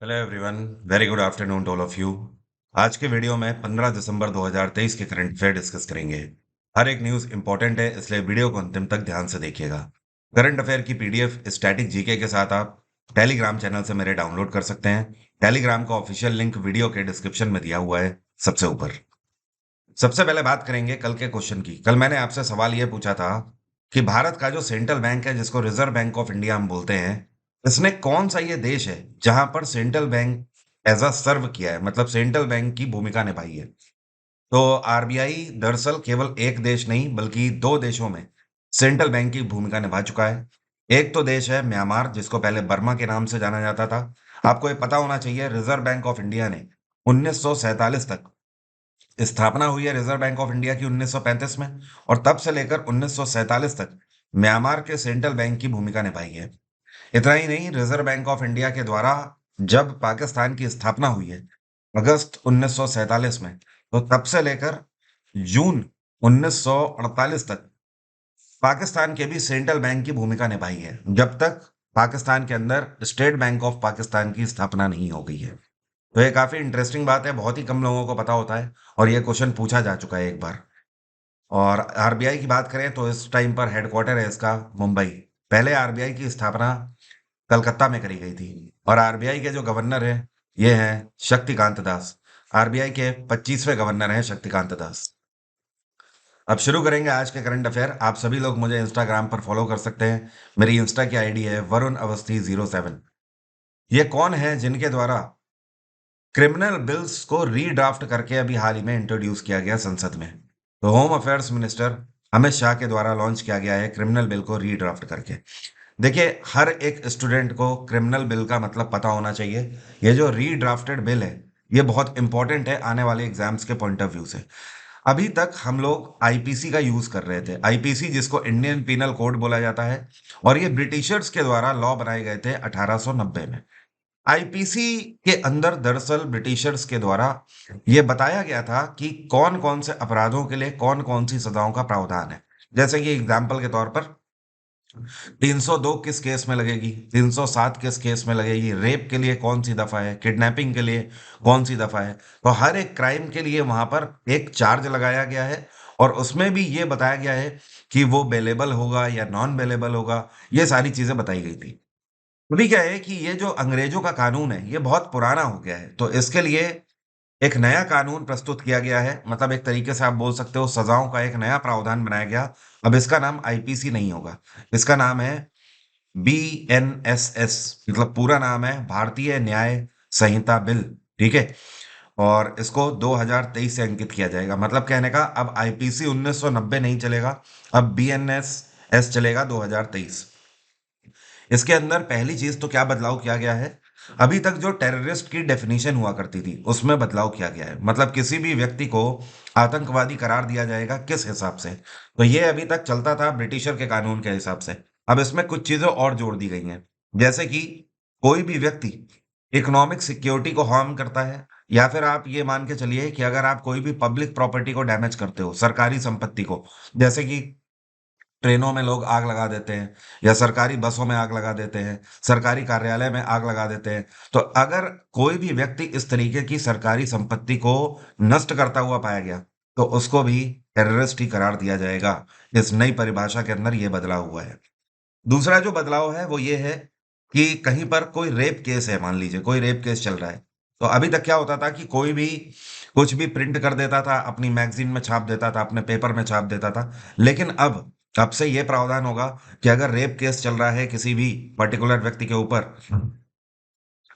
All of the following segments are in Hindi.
Hello everyone, very good afternoon to all of you. आज के वीडियो में 15 दिसंबर 2023 के करंट अफेयर डिस्कस करेंगे। हर एक न्यूज़ इंपॉर्टेंट है, इसलिए वीडियो को अंतिम तक ध्यान से देखिएगा। करंट अफेयर की पीडीएफ स्टैटिक जीके के साथ आप टेलीग्राम चैनल से मेरे डाउनलोड कर सकते हैं। टेलीग्राम का ऑफिशियल लिंक वीडियो के डिस्क्रिप्शन में दिया हुआ है, सबसे ऊपर। सबसे पहले बात करेंगे कल के क्वेश्चन की। कल मैंने आपसे सवाल यह पूछा था कि भारत का जो सेंट्रल बैंक है, जिसको रिजर्व बैंक ऑफ इंडिया हम बोलते हैं, इसने कौन सा ये देश है जहां पर सेंट्रल बैंक एज अ सर्व किया है, मतलब सेंट्रल बैंक की भूमिका निभाई है। तो आरबीआई दरअसल केवल एक देश नहीं बल्कि दो देशों में सेंट्रल बैंक की भूमिका निभा चुका है। एक तो देश है म्यांमार, जिसको पहले बर्मा के नाम से जाना जाता था। आपको ये पता होना चाहिए, रिजर्व बैंक ऑफ इंडिया ने 1947 तक स्थापना हुई है रिजर्व बैंक ऑफ इंडिया की 1935 में, और तब से लेकर 1947 तक म्यांमार के सेंट्रल बैंक की भूमिका निभाई है। इतना ही नहीं, रिजर्व बैंक ऑफ इंडिया के द्वारा जब पाकिस्तान की स्थापना हुई है अगस्त 1947 में, तो तब से लेकर जून 1948 तक पाकिस्तान के भी सेंट्रल बैंक की भूमिका निभाई है, जब तक पाकिस्तान के अंदर स्टेट बैंक ऑफ पाकिस्तान की स्थापना नहीं हो गई है। तो ये काफी इंटरेस्टिंग बात है, बहुत ही कम लोगों को पता होता है, और ये क्वेश्चन पूछा जा चुका है एक बार। और आरबीआई की बात करें तो इस टाइम पर हेडक्वार्टर है इसका मुंबई। पहले आरबीआई की स्थापना कलकत्ता में करी गई थी, और आरबीआई के जो गवर्नर हैं ये हैं शक्तिकांत दास। आरबीआई के 25वें गवर्नर हैं शक्तिकांत दास। अब शुरू करेंगे आज के करंट अफेयर। आप सभी लोग मुझे इंस्टाग्राम पर फॉलो कर सकते हैं। मेरी इंस्टा की आईडी है वरुण अवस्थी 07। ये कौन है जिनके द्वारा क्रिमिनल बिल्स को रीड्राफ्ट करके अभी हाल ही में इंट्रोड्यूस किया गया संसद में? तो home affairs minister Amit Shah के द्वारा लॉन्च किया गया है क्रिमिनल बिल को रीड्राफ्ट करके। देखिए, हर एक स्टूडेंट को क्रिमिनल बिल का मतलब पता होना चाहिए। ये जो रीड्राफ्टेड बिल है, ये बहुत इंपॉर्टेंट है आने वाले एग्जाम्स के पॉइंट ऑफ व्यू से। अभी तक हम लोग आईपीसी का यूज कर रहे थे, आईपीसी जिसको इंडियन पीनल कोड बोला जाता है, और ये ब्रिटिशर्स के द्वारा लॉ बनाए गए थे 1890 में। आईपीसी के अंदर दरअसल ब्रिटिशर्स के द्वारा ये बताया गया था कि कौन कौन से अपराधों के लिए कौन कौन सी सजाओं का प्रावधान है। जैसे कि एग्जाम्पल के तौर पर 302 किस केस में लगेगी, 307 किस केस में लगेगी, रेप के लिए कौन सी दफा है, किडनैपिंग के लिए कौन सी दफा है। तो हर एक क्राइम के लिए वहां पर एक चार्ज लगाया गया है, और उसमें भी ये बताया गया है कि वो बेलेबल होगा या नॉन बेलेबल होगा। ये सारी चीजें बताई गई थी। अभी क्या है कि ये जो अंग्रेजों का कानून है, ये बहुत पुराना हो गया है, तो इसके लिए एक नया कानून प्रस्तुत किया गया है। मतलब एक तरीके से आप बोल सकते हो सजाओं का एक नया प्रावधान बनाया गया। अब इसका नाम आईपीसी नहीं होगा, इसका नाम है बीएनएसएस। मतलब पूरा नाम है भारतीय न्याय संहिता बिल। ठीक है। और इसको 2023 से अंकित किया जाएगा। मतलब कहने का, अब आईपीसी 1990 नहीं चलेगा, अब बीएनएसएस चलेगा 2023। इसके अंदर पहली चीज तो क्या बदलाव किया गया है, अभी तक जो टेररिस्ट की डेफिनेशन हुआ करती थी उसमें बदलाव किया गया है। मतलब किसी भी व्यक्ति को आतंकवादी करार दिया जाएगा किस हिसाब से, तो ये अभी तक चलता था ब्रिटिशर के कानून के हिसाब से। अब इसमें कुछ चीजें और जोड़ दी गई हैं, जैसे कि कोई भी व्यक्ति इकोनॉमिक सिक्योरिटी को हार्म करता है, या फिर आप ये मान के चलिए कि अगर आप कोई भी पब्लिक प्रॉपर्टी को डैमेज करते हो, सरकारी संपत्ति को, जैसे कि ट्रेनों में लोग आग लगा देते हैं, या सरकारी बसों में आग लगा देते हैं, सरकारी कार्यालय में आग लगा देते हैं। तो अगर कोई भी व्यक्ति इस तरीके की सरकारी संपत्ति को नष्ट करता हुआ पाया गया, तो उसको भी टेररिस्ट ही करार दिया जाएगा। इस नई परिभाषा के अंदर ये बदलाव हुआ है। दूसरा जो बदलाव है वो ये है कि कहीं पर कोई रेप केस है, मान लीजिए कोई रेप केस चल रहा है, तो अभी तक क्या होता था कि कोई भी कुछ भी प्रिंट कर देता था, अपनी मैगजीन में छाप देता था, अपने पेपर में छाप देता था। लेकिन अब से ये प्रावधान होगा कि अगर रेप केस चल रहा है किसी भी पर्टिकुलर व्यक्ति के ऊपर,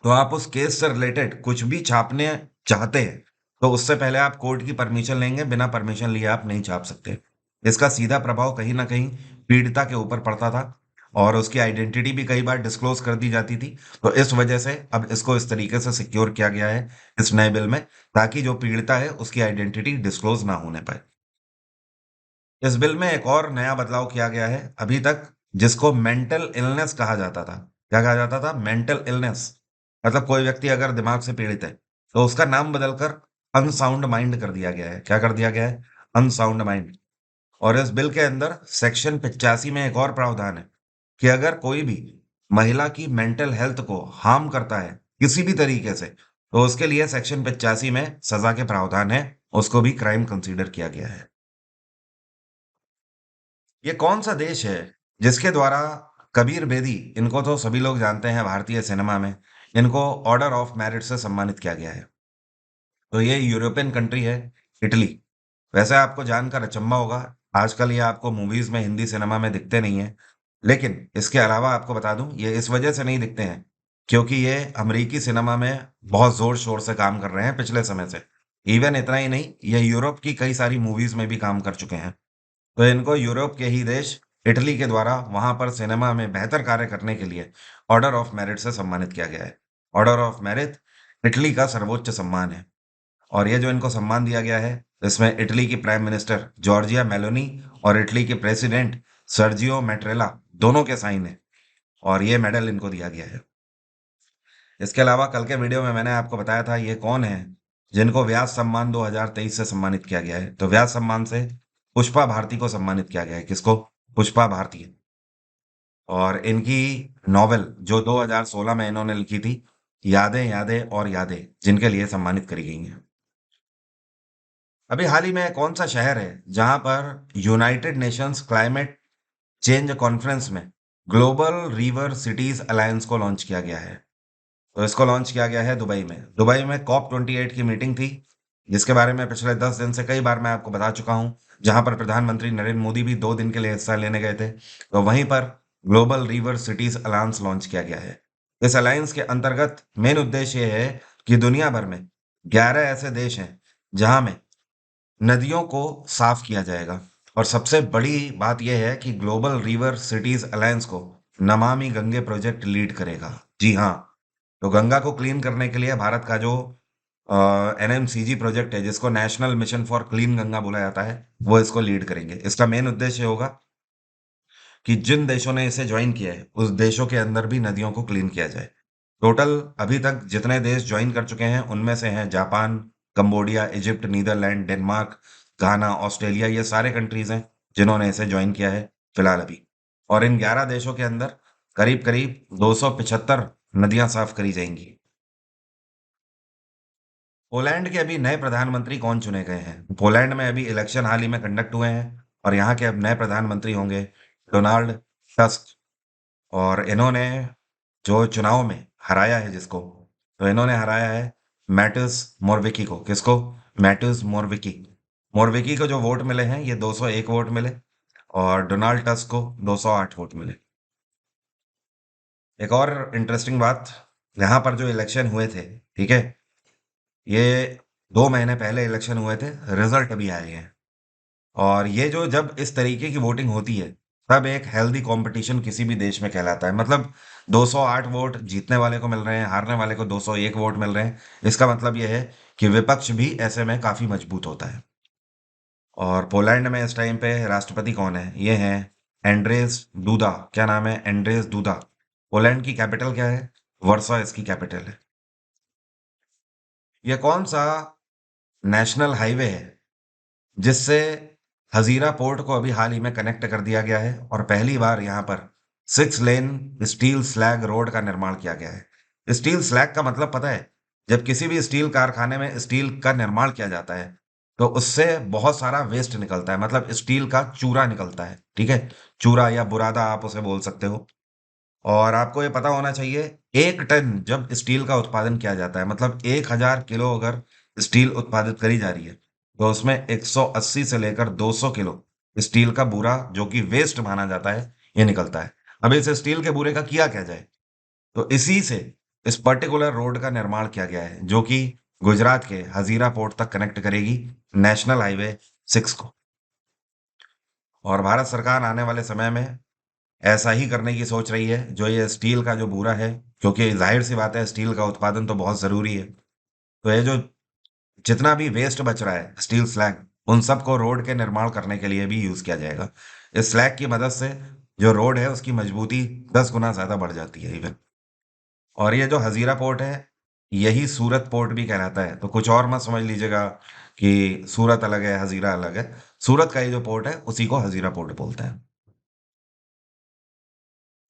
तो आप उस केस से रिलेटेड कुछ भी छापने चाहते हैं, तो उससे पहले आप कोर्ट की परमिशन लेंगे, बिना परमिशन लिए आप नहीं छाप सकते। इसका सीधा प्रभाव कहीं ना कहीं पीड़िता के ऊपर पड़ता था, और उसकी आइडेंटिटी भी कई बार डिस्क्लोज कर दी जाती थी। तो इस वजह से अब इसको इस तरीके से सिक्योर किया गया है इस नए बिल में, ताकि जो पीड़िता है उसकी आइडेंटिटी डिस्क्लोज ना होने पाए। इस बिल में एक और नया बदलाव किया गया है। अभी तक जिसको मेंटल इलनेस कहा जाता था, क्या कहा जाता था? Mental illness. मतलब कोई व्यक्ति अगर दिमाग से पीड़ित है, तो उसका नाम बदलकर अनसाउंड माइंड कर दिया गया है। क्या कर दिया गया है? Unsound mind. और इस बिल के अंदर सेक्शन 85 में एक और प्रावधान है कि अगर कोई भी महिला की मेंटल हेल्थ को हार्म करता है, किसी भी तरीके से, तो उसके लिए सेक्शन 85 में सजा के प्रावधान है, उसको भी क्राइम कंसीडर किया गया है। ये कौन सा देश है जिसके द्वारा कबीर बेदी, इनको तो सभी लोग जानते हैं भारतीय सिनेमा में, इनको ऑर्डर ऑफ मेरिट से सम्मानित किया गया है? तो ये यूरोपियन कंट्री है, इटली। वैसे आपको जानकर अचंभा होगा, आजकल ये आपको मूवीज में, हिंदी सिनेमा में दिखते नहीं है। लेकिन इसके अलावा आपको बता दूं, ये इस वजह से नहीं दिखते हैं क्योंकि ये अमेरिकी सिनेमा में बहुत जोर शोर से काम कर रहे हैं पिछले समय से। इवन इतना ही नहीं, ये यूरोप की कई सारी मूवीज में भी काम कर चुके हैं। तो इनको यूरोप के ही देश इटली के द्वारा वहां पर सिनेमा में बेहतर कार्य करने के लिए ऑर्डर ऑफ मेरिट से सम्मानित किया गया है। ऑर्डर ऑफ मेरिट इटली का सर्वोच्च सम्मान है। और ये जो इनको सम्मान दिया गया है, इसमें इटली की प्राइम मिनिस्टर जॉर्जिया मेलोनी और इटली के प्रेसिडेंट सर्जियो मैट्रेला दोनों के साइन है। और ये मेडल इनको दिया गया है। इसके अलावा कल के वीडियो में मैंने आपको बताया था ये कौन है जिनको व्यास सम्मान 2023 से सम्मानित किया गया है। तो व्यास सम्मान से पुष्पा भारती को सम्मानित किया गया है। किसको? पुष्पा भारती। और इनकी नॉवेल जो 2016 में इन्होंने लिखी थी, यादें यादें और यादें, जिनके लिए सम्मानित करी गई हैं। अभी हाल ही में कौन सा शहर है जहां पर United Nations climate change conference में ग्लोबल रिवर सिटीज अलायंस को लॉन्च किया गया है? तो इसको लॉन्च किया गया है दुबई में। दुबई में COP 28 की मीटिंग थी, जिसके बारे में पिछले 10 दिन से कई बार मैं आपको बता चुका हूं, जहां पर प्रधानमंत्री नरेंद्र मोदी भी 2 दिन के लिए हिस्सा लेने गए थे। तो वहीं पर global river cities alliance launch किया गया है। इस अलायंस के अंतर्गत मेन उद्देश्य ये है कि दुनिया भर में 11 ऐसे देश हैं जहां में नदियों को साफ किया जाएगा। और सबसे बड़ी बात यह है कि ग्लोबल रिवर सिटीज अलायंस को नमामि गंगे प्रोजेक्ट लीड करेगा। जी हाँ, तो गंगा को क्लीन करने के लिए भारत का जो NMCG प्रोजेक्ट है, जिसको national mission for clean Ganga बोला जाता है, वो इसको लीड करेंगे। इसका मेन उद्देश्य होगा कि जिन देशों ने इसे ज्वाइन किया है उस देशों के अंदर भी नदियों को क्लीन किया जाए। टोटल अभी तक जितने देश ज्वाइन कर चुके हैं उनमें से हैं Japan, Cambodia, Egypt, Netherlands, Denmark, Ghana, Australia, ये सारे कंट्रीज हैं जिन्होंने इसे ज्वाइन किया है फिलहाल अभी। और इन 11 देशों के अंदर करीब करीब 275 नदियां साफ करी जाएंगी। पोलैंड के अभी नए प्रधानमंत्री कौन चुने गए हैं? पोलैंड में अभी इलेक्शन हाल ही में कंडक्ट हुए हैं और यहाँ के अब नए प्रधानमंत्री होंगे डोनाल्ड टस्क। और इन्होंने जो चुनाव में हराया है जिसको, तो इन्होंने हराया है मैट्यूस मोरविकी को। किसको? मैट्यूस मोरविकी। मोरविकी को जो वोट मिले हैं ये 201 वोट मिले और डोनाल्ड टस्क को 208 वोट मिले। एक और इंटरेस्टिंग बात, यहाँ पर जो इलेक्शन हुए थे, ठीक है, ये 2 महीने पहले इलेक्शन हुए थे, रिजल्ट अभी आए हैं। और ये जो जब इस तरीके की वोटिंग होती है तब एक हेल्दी कंपटीशन किसी भी देश में कहलाता है। मतलब 208 वोट जीतने वाले को मिल रहे हैं, हारने वाले को 201 वोट मिल रहे हैं। इसका मतलब यह है कि विपक्ष भी ऐसे में काफी मजबूत होता है। और पोलैंड में इस टाइम पे राष्ट्रपति कौन है? ये हैं एंड्रेस डूडा। क्या नाम है? Andrzej Duda. पोलैंड की कैपिटल क्या है? वर्सा इसकी कैपिटल है। ये कौन सा नेशनल हाईवे है जिससे हजीरा पोर्ट को अभी हाल ही में कनेक्ट कर दिया गया है और पहली बार यहाँ पर 6 लेन स्टील स्लैग रोड का निर्माण किया गया है? स्टील स्लैग का मतलब पता है? जब किसी भी स्टील कारखाने में स्टील का निर्माण किया जाता है तो उससे बहुत सारा वेस्ट निकलता है, मतलब स्टील का चूरा निकलता है, ठीक है, चूरा या बुरादा आप उसे बोल सकते हो। और आपको ये पता होना चाहिए, 1 टन जब स्टील का उत्पादन किया जाता है, मतलब 1000 किलो अगर स्टील उत्पादित करी जा रही है, तो उसमें 180 से लेकर 200 किलो स्टील का बूरा, जो कि वेस्ट माना जाता है, ये निकलता है। अब इस स्टील के बूरे का किया क्या जाए? तो इसी से इस पर्टिकुलर रोड का निर्माण किया गया है, जो कि गुजरात के हजीरा पोर्ट तक कनेक्ट करेगी नेशनल हाईवे 6 को। और भारत सरकार आने वाले समय में ऐसा ही करने की सोच रही है, जो ये स्टील का जो बूरा है, क्योंकि जाहिर सी बात है स्टील का उत्पादन तो बहुत जरूरी है। तो ये जो जितना भी वेस्ट बच रहा है स्टील स्लैग, उन सबको रोड के निर्माण करने के लिए भी यूज किया जाएगा। इस स्लैग की मदद से जो रोड है उसकी मजबूती 10 गुना ज्यादा बढ़ जाती है इवन। और ये जो हजीरा पोर्ट है, यही सूरत पोर्ट भी कहलाता है। तो कुछ और मत समझ लीजिएगा कि सूरत अलग है हजीरा अलग है। सूरत का ये जो पोर्ट है उसी को हजीरा पोर्ट बोलते हैं।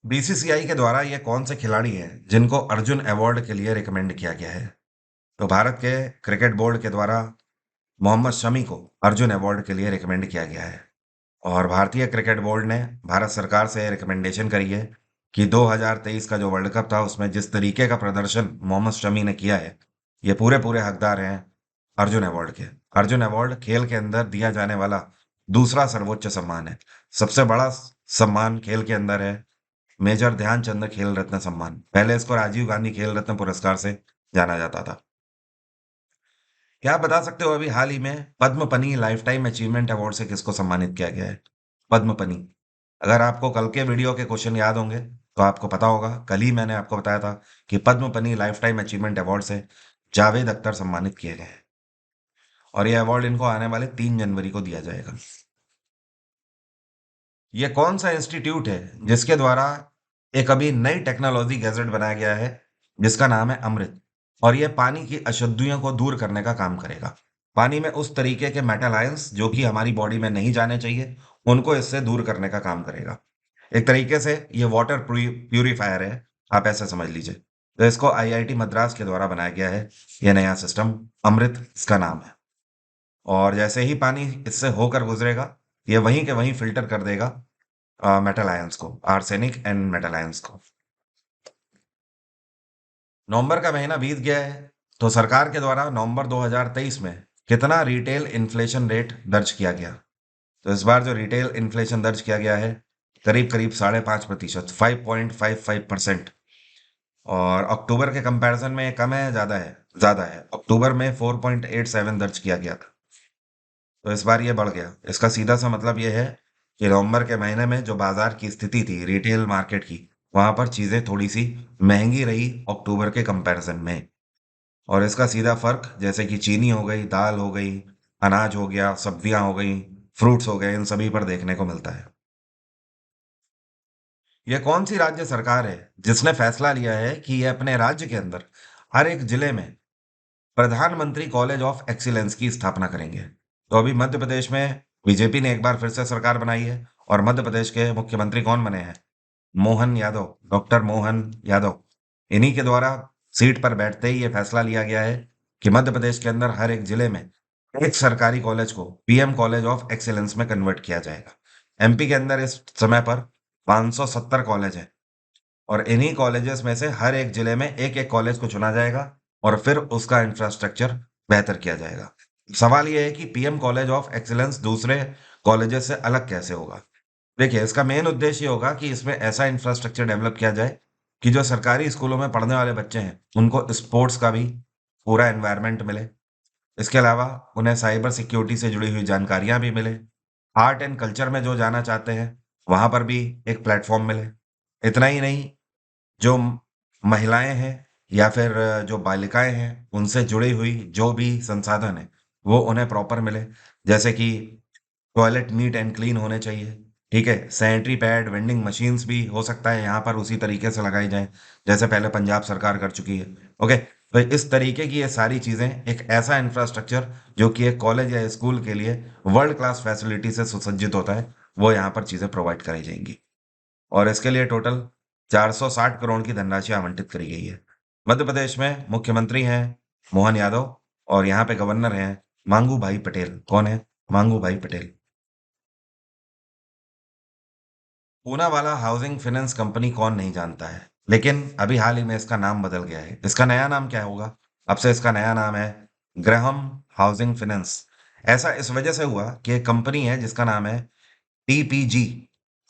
बीसीसीआई के द्वारा ये कौन से खिलाड़ी हैं जिनको अर्जुन अवार्ड के लिए रिकमेंड किया गया है? तो भारत के क्रिकेट बोर्ड के द्वारा मोहम्मद शमी को अर्जुन अवार्ड के लिए रिकमेंड किया गया है। और भारतीय क्रिकेट बोर्ड ने भारत सरकार से रिकमेंडेशन करी है कि 2023 का जो वर्ल्ड कप था उसमें जिस तरीके का प्रदर्शन मोहम्मद शमी ने किया है, ये पूरे पूरे हकदार हैं अर्जुन अवार्ड के। अर्जुन अवार्ड खेल के अंदर दिया जाने वाला दूसरा सर्वोच्च सम्मान है। सबसे बड़ा सम्मान खेल के अंदर है मेजर ध्यानचंद खेल रत्न सम्मान। पहले इसको राजीव गांधी खेल रत्न पुरस्कार से जाना जाता था। क्या आप बता सकते हो अभी हाल ही में पद्मपनी लाइफ टाइम अचीवमेंट अवार्ड से किसको सम्मानित किया गया है? पद्मपनी। अगर आपको कल के वीडियो के क्वेश्चन याद होंगे तो आपको पता होगा, कल ही मैंने आपको बताया था कि पद्मपनी लाइफ टाइम अचीवमेंट अवार्ड से जावेद अख्तर सम्मानित किए गए हैं। और यह अवार्ड इनको आने वाले 3 जनवरी को दिया जाएगा। ये कौन सा इंस्टीट्यूट है जिसके द्वारा एक अभी नई टेक्नोलॉजी गैजेट बनाया गया है जिसका नाम है अमृत? और ये पानी की अशुद्धियों को दूर करने का काम करेगा। पानी में उस तरीके के मेटल आयंस जो कि हमारी बॉडी में नहीं जाने चाहिए, उनको इससे दूर करने का काम करेगा। एक तरीके से ये वाटर प्यूरिफायर है, आप ऐसा समझ लीजिए। तो इसको आईआईटी मद्रास के द्वारा बनाया गया है। ये नया सिस्टम अमृत इसका नाम है। और जैसे ही पानी इससे होकर गुजरेगा, ये वहीं के वहीं फिल्टर कर देगा मेटल आयंस को, आर्सेनिक एंड मेटल आयंस को। नवंबर का महीना बीत गया है, तो सरकार के द्वारा नवंबर 2023 में कितना रिटेल इन्फ्लेशन रेट दर्ज किया गया? तो इस बार जो रिटेल इन्फ्लेशन दर्ज किया गया है करीब करीब 5.5%, 5.55%। और अक्टूबर के कंपैरिजन में ये कम है, ज़्यादा है? ज़्यादा है। अक्टूबर में 4.87 दर्ज किया गया था, तो इस बार ये बढ़ गया। इसका सीधा सा मतलब ये है कि नवंबर के महीने में जो बाजार की स्थिति थी रिटेल मार्केट की, वहां पर चीजें थोड़ी सी महंगी रही अक्टूबर के कंपैरिजन में। और इसका सीधा फर्क जैसे कि चीनी हो गई, दाल हो गई, अनाज हो गया, सब्जियां हो गई, फ्रूट्स हो गए, इन सभी पर देखने को मिलता है। यह कौन सी राज्य सरकार है जिसने फैसला लिया है कि यह अपने राज्य के अंदर हर एक जिले में प्रधानमंत्री कॉलेज ऑफ एक्सीलेंस की स्थापना करेंगे? तो अभी मध्य प्रदेश में बीजेपी ने एक बार फिर से सरकार बनाई है और मध्य प्रदेश के मुख्यमंत्री कौन बने हैं? मोहन यादव, डॉक्टर मोहन यादव। इन्हीं के द्वारा सीट पर बैठते ही ये फैसला लिया गया है कि मध्य प्रदेश के अंदर हर एक जिले में एक सरकारी कॉलेज को पीएम कॉलेज ऑफ एक्सीलेंस में कन्वर्ट किया जाएगा। एमपी के अंदर इस समय पर 570 कॉलेज हैं और इन्हीं कॉलेजेस में से हर एक जिले में एक एक कॉलेज को चुना जाएगा और फिर उसका इंफ्रास्ट्रक्चर बेहतर किया जाएगा। सवाल यह है कि पीएम कॉलेज ऑफ एक्सीलेंस दूसरे कॉलेजेस से अलग कैसे होगा? देखिए, इसका मेन उद्देश्य ये होगा कि इसमें ऐसा इंफ्रास्ट्रक्चर डेवलप किया जाए कि जो सरकारी स्कूलों में पढ़ने वाले बच्चे हैं उनको स्पोर्ट्स का भी पूरा एनवायरनमेंट मिले। इसके अलावा उन्हें साइबर सिक्योरिटी से जुड़ी हुई जानकारियां भी मिले। आर्ट एंड कल्चर में जो जाना चाहते हैं वहां पर भी एक प्लेटफॉर्म मिले। इतना ही नहीं, जो महिलाएं हैं या फिर जो बालिकाएं हैं उनसे जुड़ी हुई जो भी संसाधन है वो उन्हें प्रॉपर मिले। जैसे कि टॉयलेट नीट एंड क्लीन होने चाहिए, ठीक है, सैनिटरी पैड, वेंडिंग मशीन्स भी हो सकता है यहाँ पर उसी तरीके से लगाई जाएं जैसे पहले पंजाब सरकार कर चुकी है। ओके, तो इस तरीके की ये सारी चीजें, एक ऐसा इंफ्रास्ट्रक्चर जो कि एक कॉलेज या स्कूल के लिए वर्ल्ड क्लास फैसिलिटी से सुसज्जित होता है, वो यहाँ पर चीजें प्रोवाइड कराई जाएंगी। और इसके लिए टोटल 460 करोड़ की धनराशि आवंटित करी गई है। मध्य प्रदेश में मुख्यमंत्री हैं मोहन यादव और यहाँ पे गवर्नर हैं मांगू भाई पटेल। कौन है? मांगू भाई Patel. Poonawalla housing finance company कौन नहीं जानता है, लेकिन अभी हाल ही में इसका नाम बदल गया है। इसका नया नाम क्या होगा? अब से इसका नया नाम है ग्राहम हाउसिंग फाइनेंस। ऐसा इस वजह से हुआ कि एक कंपनी है जिसका नाम है टीपीजी।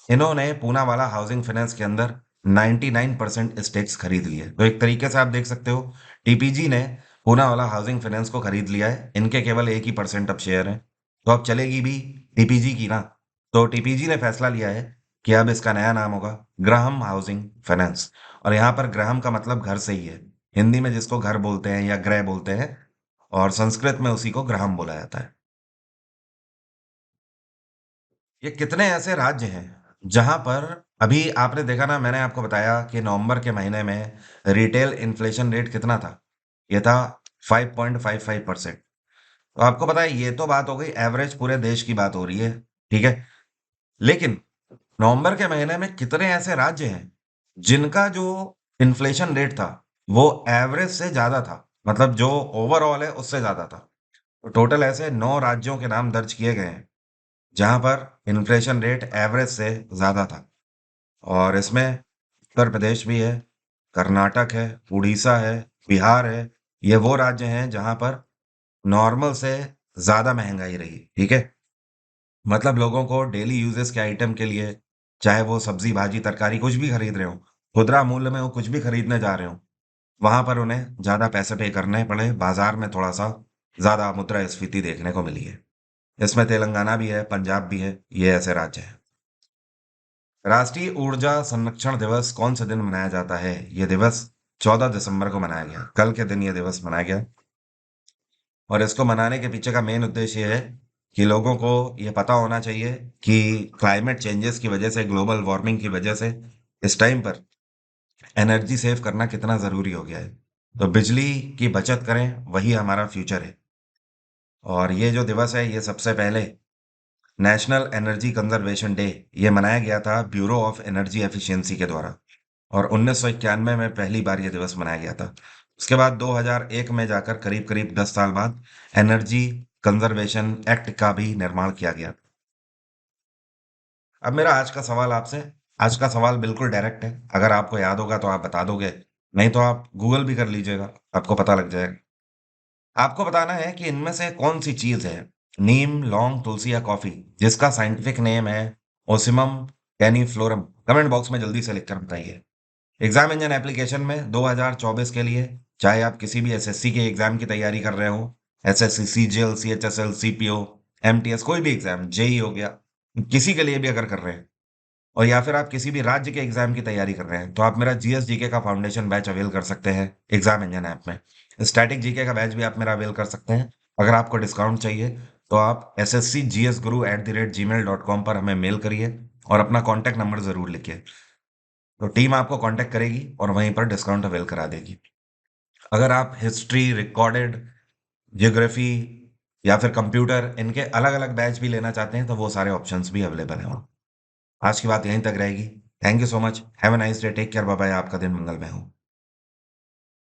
इन्होंने पूनावाला हाउसिंग फाइनेंस के अंदर 99% स्टेक्स खरीद लिए। तो एक तरीके से आप देख सकते हो टीपीजी ने पूनावाला हाउसिंग फाइनेंस को खरीद लिया है। इनके केवल 1% अब शेयर है, तो अब चलेगी भी टीपीजी की ना। तो टीपीजी ने फैसला लिया है कि अब इसका नया नाम होगा ग्राहम हाउसिंग फाइनेंस। और यहाँ पर ग्राहम का मतलब घर से ही है। हिंदी में जिसको घर बोलते हैं या गृह बोलते हैं, और संस्कृत में उसी को ग्राहम बोला जाता है। ये कितने ऐसे राज्य हैं जहां पर अभी आपने देखा ना, मैंने आपको बताया कि नवंबर के महीने में रिटेल इन्फ्लेशन रेट कितना था? ये था 5.55%। तो आपको पता है, ये तो बात हो गई एवरेज, पूरे देश की बात हो रही है, ठीक है। लेकिन नवंबर के महीने में कितने ऐसे राज्य हैं जिनका जो इन्फ्लेशन रेट था वो एवरेज से ज्यादा था, मतलब जो ओवरऑल है उससे ज्यादा था। तो टोटल ऐसे 9 राज्यों के नाम दर्ज किए गए हैं जहां पर इन्फ्लेशन रेट एवरेज से ज्यादा था। और इसमें उत्तर प्रदेश भी है, कर्नाटक है, उड़ीसा है, बिहार है। ये वो राज्य हैं जहां पर नॉर्मल से ज्यादा महंगाई रही। ठीक है, मतलब लोगों को डेली यूजेस के आइटम के लिए, चाहे वो सब्जी भाजी तरकारी कुछ भी खरीद रहे हो, खुदरा मूल्य में वो कुछ भी खरीदने जा रहे हो, वहां पर उन्हें ज्यादा पैसे पे करने पड़े। बाजार में थोड़ा सा ज्यादा मुद्रास्फीति देखने को मिली है। इसमें तेलंगाना भी है, पंजाब भी है, ये ऐसे राज्य हैं। राष्ट्रीय ऊर्जा संरक्षण दिवस कौन से दिन मनाया जाता है? ये दिवस 14 दिसंबर को मनाया गया, कल के दिन ये दिवस मनाया गया। और इसको मनाने के पीछे का मेन उद्देश्य ये है कि लोगों को ये पता होना चाहिए कि क्लाइमेट चेंजेस की वजह से, ग्लोबल वार्मिंग की वजह से इस टाइम पर एनर्जी सेव करना कितना जरूरी हो गया है। तो बिजली की बचत करें, वही हमारा फ्यूचर है। और ये जो दिवस है ये सबसे पहले नेशनल एनर्जी कंजर्वेशन डे ये मनाया गया था ब्यूरो ऑफ एनर्जी एफिशिएंसी के द्वारा। और 1991 में पहली बार ये दिवस मनाया गया था। उसके बाद 2001 में जाकर करीब करीब 10 साल बाद एनर्जी कंजर्वेशन एक्ट का भी निर्माण किया गया। अब मेरा आज का सवाल बिल्कुल डायरेक्ट है। अगर आपको याद होगा तो आप बता दोगे, नहीं तो आप गूगल भी कर लीजिएगा, आपको पता लग जाएगा। आपको बताना है कि इनमें से कौन सी चीज है, नीम, लौंग, तुलसी या कॉफी, जिसका साइंटिफिक नेम है ओसिमम कैनिफ्लोरम। कमेंट बॉक्स में जल्दी से लिखकर बताइए। एग्जाम इंजन एप्लीकेशन में 2024 के लिए, चाहे आप किसी भी एसएससी के एग्जाम की तैयारी कर रहे हो, SSC, CGL, CHSL, CPO, MTS, कोई भी एग्जाम, जेई हो गया, किसी के लिए भी अगर कर रहे हैं, और या फिर आप किसी भी राज्य के एग्जाम की तैयारी कर रहे हैं, तो आप मेरा जीएस जीके का फाउंडेशन बैच अवेल कर सकते हैं एग्जाम इंजन ऐप में। स्टैटिक जीके का बैच भी आप मेरा अवेल कर सकते हैं। अगर आपको डिस्काउंट चाहिए तो आप sscgsguru@gmail.com पर हमें मेल करिए और अपना कॉन्टैक्ट नंबर जरूर लिखिए। तो टीम आपको कांटेक्ट करेगी और वहीं पर डिस्काउंट अवेल करा देगी। अगर आप हिस्ट्री, रिकॉर्डेड, ज्योग्राफी या फिर कंप्यूटर, इनके अलग अलग बैच भी लेना चाहते हैं तो वो सारे ऑप्शंस भी अवेलेबल हैं। आज की बात यहीं तक रहेगी। Thank you so much, have a nice day, take care, bye bye. आपका दिन मंगलमय हो।